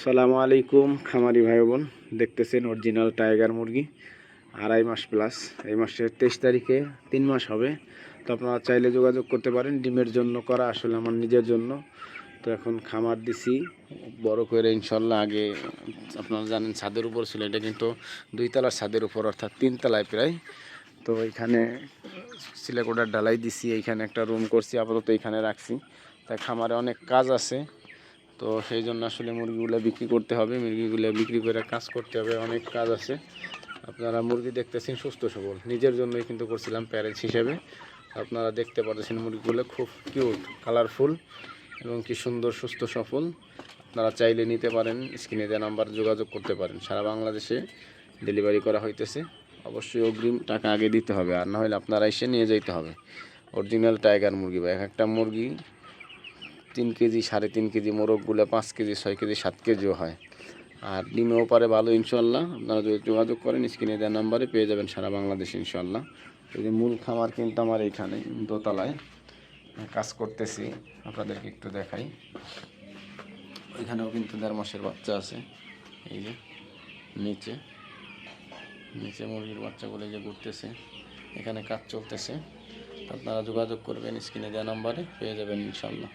আসসালামু আলাইকুম খামারি ভাই বোন, দেখতেছেন অরিজিনাল টাইগার মুরগি 2.5 মাস প্লাস। এই মাসের 23 তারিখে 3 মাস হবে। তো আপনারা চাইলে যোগাযোগ করতে পারেন। ডিমের জন্য করা, আসলে আমার নিজের জন্য। তো এখন খামার দিছি বড় করে ইনশাল্লাহ। আগে আপনারা জানেন ছাদের উপর ছিল, এটা কিন্তু 2 তলার ছাদের উপর, অর্থাৎ 3 তলায় প্রায়। তো এখানে সিলেকোডার ঢালাই দিছি, এইখানে একটা রুম করছি, আপাতত এইখানে রাখছি। তাই খামারে অনেক কাজ আছে। তো সেই জন্য আসলে মুরগিগুলো বিক্রি করতে হবে, মুরগিগুলো বিক্রি করে কাজ করতে হবে, অনেক কাজ আছে। আপনারা মুরগি দেখতেছেন সুস্থ সবল, নিজের জন্যই কিন্তু করছিলাম প্যারেন্টস হিসেবে। আপনারা দেখতে পাচ্ছেন মুরগিগুলো খুব কিউট, কালারফুল এবং কি সুন্দর সুস্থ সফল। আপনারা চাইলে নিতে পারেন, স্ক্রিনে দেওয়া নাম্বার যোগাযোগ করতে পারেন। সারা বাংলাদেশে ডেলিভারি করা হইতেছে। অবশ্যই অগ্রিম টাকা আগে দিতে হবে, আর না হলে আপনারা এসে নিয়ে যেতে হবে। অরিজিনাল টাইগার মুরগি বা এক একটা মুরগি 3 কেজি, 3.5 কেজি, মোরগগুলো 5 কেজি, 6 কেজি, 7 কেজিও হয়। আর ডিমেও পারে ভালো ইনশাল্লাহ। আপনারা যদি যোগাযোগ করেন স্ক্রিনে দেওয়া নাম্বারে পেয়ে যাবেন সারা বাংলাদেশে ইনশাল্লাহ। এই যে মূল খামার কিন্তু আমার এইখানে দোতলায় কাজ করতেছি, আপনাদেরকে একটু দেখাই। ওইখানেও কিন্তু 1.5 মাসের বাচ্চা আছে। এই যে নিচে নিচে মুরগির বাচ্চাগুলো যে ঘুরতেছে, এখানে কাজ চলতেছে। আপনারা যোগাযোগ করবেন স্ক্রিনে দেওয়া নাম্বারে, পেয়ে যাবেন ইনশাল্লাহ।